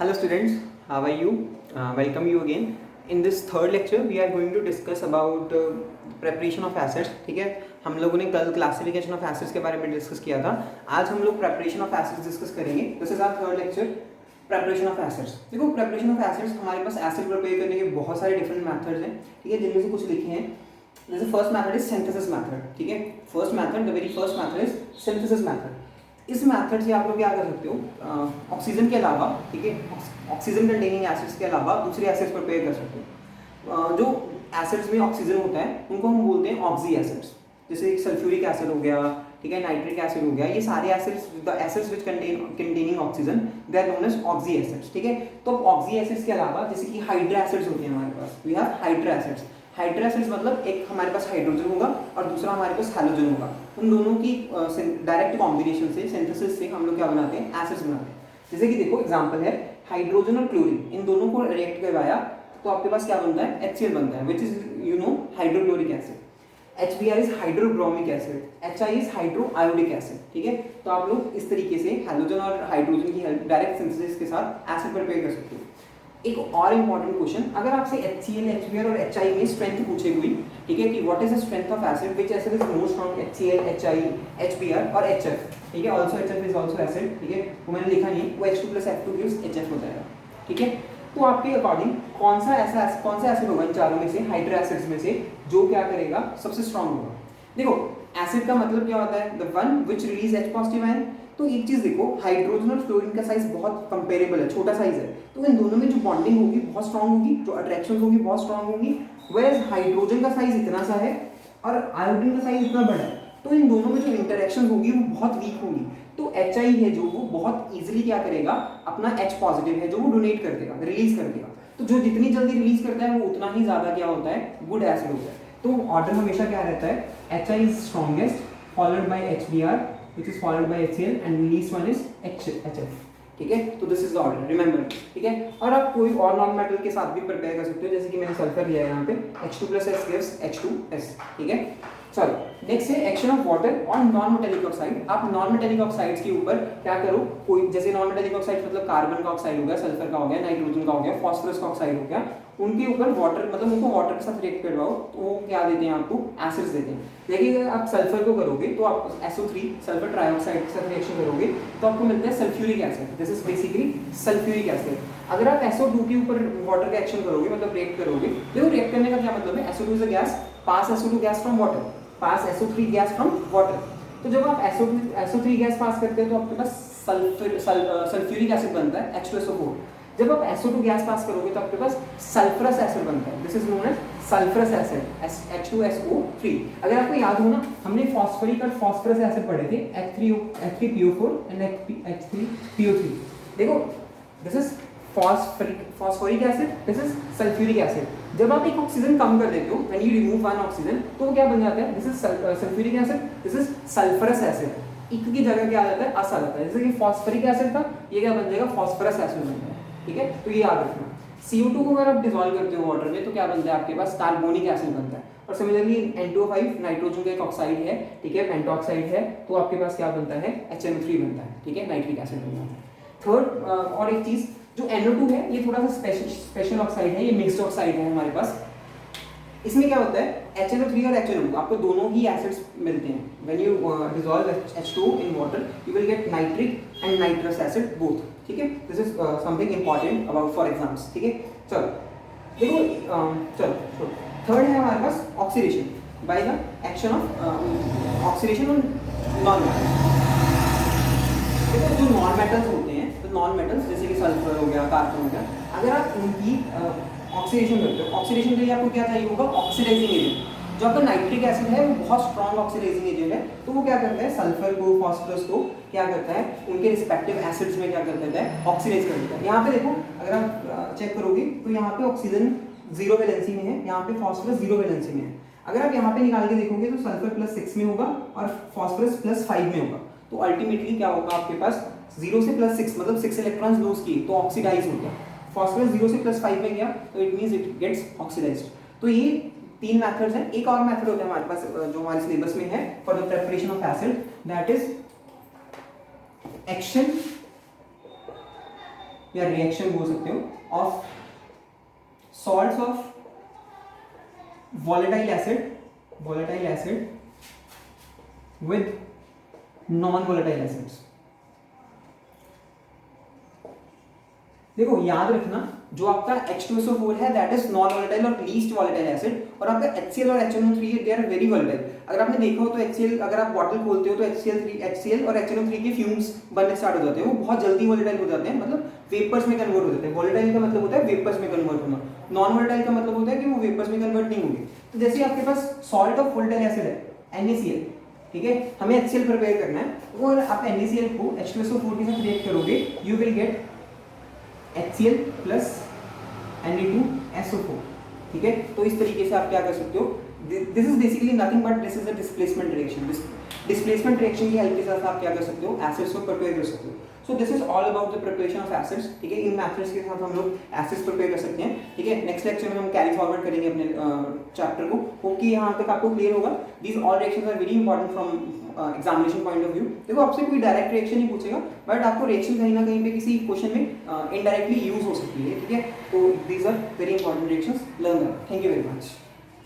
Hello students, how are you? Welcome you again. In this third lecture we are going to discuss about preparation of acids. ठीक है, हम लोगों ने कल classification of acids के बारे में डिस्कस किया था. आज हम लोग प्रेपरेशन ऑफ एसिड्स डिस्कस करेंगे. This is our third lecture, preparation of acids. देखो, प्रेपरेशन ऑफ एसिड्स हमारे पास एसिड प्रिपेयर करने के बहुत सारे डिफरेंट मेथड्स हैं. ठीक है, जिनमें से कुछ लिखे हैं. जैसे first method is synthesis method. ठीक है, first method, the very first method is synthesis method. इस मेथड से आप लोग क्या कर सकते हो, ऑक्सीजन के अलावा, ठीक है, ऑक्सीजन कंटेनिंग एसिड्स के अलावा दूसरे एसिड्स प्रिपेयर कर सकते हो. जो एसिड्स में ऑक्सीजन होता है उनको हम बोलते हैं ऑक्सी एसिड्स. जैसे सल्फ्यूरिक एसिड हो गया, ठीक है, नाइट्रिक एसिड हो गया. ये सारे acids, the acids which containing oxygen, they are known as oxy acids. ठीक है, तो ऑक्सी एसिड्स के अलावा जैसे कि हाइड्रा एसिड्स होते हैं हमारे पास. We have hydra acids. Hydra acids मतलब एक हमारे पास हाइड्रोजन होगा और दूसरा हमारे पास हैलोजन होगा. उन दोनों की डायरेक्ट कॉम्बिनेशन से, सिंथेसिस से हम लोग क्या बनाते हैं, एसिड्स बनाते हैं. जैसे कि देखो एग्जांपल है हाइड्रोजन और क्लोरीन, इन दोनों को रिएक्ट करवाया तो आपके पास क्या बनता है, HCl बनता है, which is you know hydrochloric acid. HBr is hydrobromic acid. HI is hydro iodic acid. ठीक है, तो आप लोग इस तरीके से हैलोजन और हाइड्रोजन की हेल्प डायरेक्ट सिंथेसिस के साथ एसिड प्रिपेयर कर सकते हो. एक और इम्पॉर्टेंट क्वेश्चन, अगर आपसे HCl, HBr और HI में स्ट्रेंथ पूछे हुई, ठीक है, कि what is the strength of acid, which acid is more strong, HCl, HI, HBr और HF. ठीक है, also HF is also acid. ठीक है, वो मैंने लिखा नहीं, वो H2 + F2 गिव्स HF हो जाएगा. ठीक है, तो आपके अकॉर्डिंग कौन सा एसिड होगा इन चारों में से, हाइड्रा एसिड्स में से, जो क्या करेगा, सबसे स्ट्रांग होगा. देखो, एसिड का मतलब क्या होता है, the one which release H positive ion. तो एक चीज देखो, हाइड्रोजन और फ्लोरीन का साइज बहुत कंपेरेबल है, छोटा साइज है, तो इन दोनों में जो बॉन्डिंग होगी बहुत स्ट्रांग होगी, जो अट्रैक्शन होगी बहुत स्ट्रांग होगी. वेयर हाइड्रोजन का साइज इतना सा है और आयोडीन का साइज इतना बड़ा है, तो इन दोनों में जो इंटरेक्शन होगी वो बहुत वीक होगी. तो HI है जो, वो बहुत इजीली क्या करेगा, अपना H पॉजिटिव है जो वो डोनेट कर देगा, रिलीज कर देगा. तो जो जितनी जल्दी रिलीज करता है वो उतना ही ज्यादा क्या होता है, गुड एसिड होता है. तो ऑर्डर हमेशा क्या रहता है, HI is strongest, followed by HBr, which is followed by HCl and least one is HF. ठीक है, तो this is the order, remember. ठीक है, और आप कोई और नॉन मेटल के साथ भी प्रिपेयर कर सकते हो, जैसे कि मैंने सल्फर लिया है यहाँ पे, H2 + S gives H2S. ठीक है, चलो नेक्स्ट है action of water on non metallic oxide. आप नॉन मेटेलिक ऑक्साइड्स के ऊपर क्या करो, कोई जैसे नॉन मेटेलिक ऑक्साइड मतलब कार्बन का ऑक्साइड हो गया, सल्फर का हो गया, नाइट्रोजन का हो गया, फास्फोरस का ऑक्साइड हो गया, उनके ऊपर वाटर मतलब उनको वाटर के साथ रिएक्ट करवाओ तो वो क्या देते हैं आपको, एसिड्स देते हैं. देखिए, अगर आप सल्फर को करोगे तो आप SO3 सल्फर ट्राइऑक्साइड के साथ रिएक्शन करोगे तो आपको मिलता है sulphuric acid. This is basically sulphuric acid. अगर आप SO2 के ऊपर वाटर का एक्शन करोगे, मतलब रिएक्ट करोगे, देखो रिएक्ट करने का क्या मतलब है, SO2 is a gas, pass SO2 gas from water, pass SO3 gas from water. तो जब आप SO3 गैस पास करते हैं तो आपके पास सल्फ्यूरिक एसिड बनता है, H2SO4. जब आप SO2 गैस पास करोगे तो आपके पास सल्फरस एसिड बनता है. This is known as sulphurous acid, H2SO3. अगर आपको याद हो ना, हमने फॉस्फोरिक और फॉस्फरस एसिड पढ़े थे, H3PO4 एंड H3PO3. देखो, this is phosphoric acid, this is sulphuric acid. जब आप एक ऑक्सीजन कम कर देते हो, when you remove one oxygen, तो वो क्या बन जाता है, this is sulphuric acid, this is sulphurous acid. एक की जगह क्या आ जाता है, अस आ जाता है. जैसे कि फॉस्फोरिक एसिड था, ये क्या बन जाएगा, फॉस्फरस एसिड बन जाएगा. ठीक है, तो ये याद रखना. CO2 को अगर आप डिसॉल्व करते हो वाटर में तो क्या बनता है आपके पास, कार्बोनिक एसिड बनता है. और सिमिलरली N2O5 नाइट्रोजन का एक ऑक्साइड है, ठीक है, पेंटॉक्साइड है, तो आपके पास क्या बनता है, HNO3 बनता है. ठीक है, नाइट्रिक एसिड बनता है. थर्ड और एक चीज, जो NO2 है ये थोड़ा सा स्पेशल ऑक्साइड है, ये मिक्स्ड ऑक्साइड है हमारे पास. इसमें क्या होता है, HNO3 और HNO2 आपको दोनों ही एसिड्स मिलते हैं. When you dissolve H2 in water you will get nitric and nitrous acid both. ठीक है, this is something important about for exams. ठीक है, चलो देखो, चलो थर्ड है हमारे पास oxidation by the action of oxidation on non metals. देखो, जो नॉन मेटल्स होते हैं, तो नॉन मेटल्स जैसे कि सल्फर हो गया, कार्बन हो गया, अगर आप उनकी ऑक्सीडेशन करते हो, ऑक्सीडेशन के लिए आपको क्या चाहिए होगा, ऑक्सीडाइजिंग एजेंट. जो आपका नाइट्रिक एसिड है वो बहुत स्ट्रॉन्ग ऑक्सीडाइजिंग एजेंट है, तो वो क्या करता है, सल्फर को, फास्फोरस को क्या करता है, उनके रिस्पेक्टिव एसिड्स में क्या कर देता है, ऑक्सीडाइज कर देता है. यहाँ पे देखो, अगर आप चेक करोगे तो यहाँ पे ऑक्सीजन 0 वैलेंसी में है, यहाँ पे फास्फोरस 0 वैलेंसी में है. अगर आप यहाँ पे निकाल के देखोगे तो सल्फर +6 में होगा और फास्फोरस +5 में होगा. तो अल्टीमेटली क्या होगा आपके पास, 0 से +6 मतलब 6 इलेक्ट्रॉन्स लूज किए तो ऑक्सीडाइज हो गया. फास्फोरस 0 से +5 में गया तो it means it gets oxidised. तो ये तीन मेथड्स हैं. एक और मेथड होता है हमारे पास जो हमारे सिलेबस में है for the preparation of acid, that is action या रिएक्शन बोल सकते हो of salts of volatile acid with non volatile acids। देखो याद रखना, जो आपका H2SO4 है दैट इज नॉन वोलेटाइल और लीस्ट वोलेटाइल एसिड, और आपका HCl और HNO3 they are very volatile. अगर आपने देखा हो तो HCl, अगर आप बॉटल खोलते हो तो HCl और HNO3 के फ्यूम्स बनने स्टार्ट हो जाते हैं, वो बहुत जल्दी वोलेटाइल हो जाते हैं, मतलब वेपर्स में कन्वर्ट हो जाते हैं। वोलेटाइल का मतलब होता है वेपर्स में कन्वर्ट होना, नॉन वोलेटाइल का मतलब होता है कि वो वेपर्स में कन्वर्ट नहीं होंगे। तो जैसे आपके पास सॉल्ट ऑफ वोलेटाइल एसिड है NaCl, ठीक है, हमें HCl प्रिपेयर करना है, और आप NaCl को H2SO4 के साथ रिएक्ट करोगे, you will gate HCl plus Na2SO4, ठीक है। तो इस तरीके से आप क्या कर सकते हो, this is basically nothing but this is a displacement reaction. Displacement reaction की हेल्प के साथ आप क्या कर सकते हो, एसिड्स को प्रिपेयर कर सकते हो। So this is all about the preparation of acids, ठीक है। इन मेथड्स के साथ हम लोग एसिड्स प्रिपेयर कर सकते हैं, ठीक है। नेक्स्ट लेक्चर में हम कैरी फॉरवर्ड करेंगे अपने चैप्टर को। होप कि यहाँ तक आपको क्लियर होगा। These all reactions are very important from examination point of view. देखो आपसे कोई डायरेक्ट रिएक्शन नहीं पूछेगा, बट आपको रिएक्शन कहीं ना कहीं पे किसी क्वेश्चन में इनडायरेक्टली यूज हो सकती है, ठीक है। तो these are very important reactions, learn that. Thank you very much.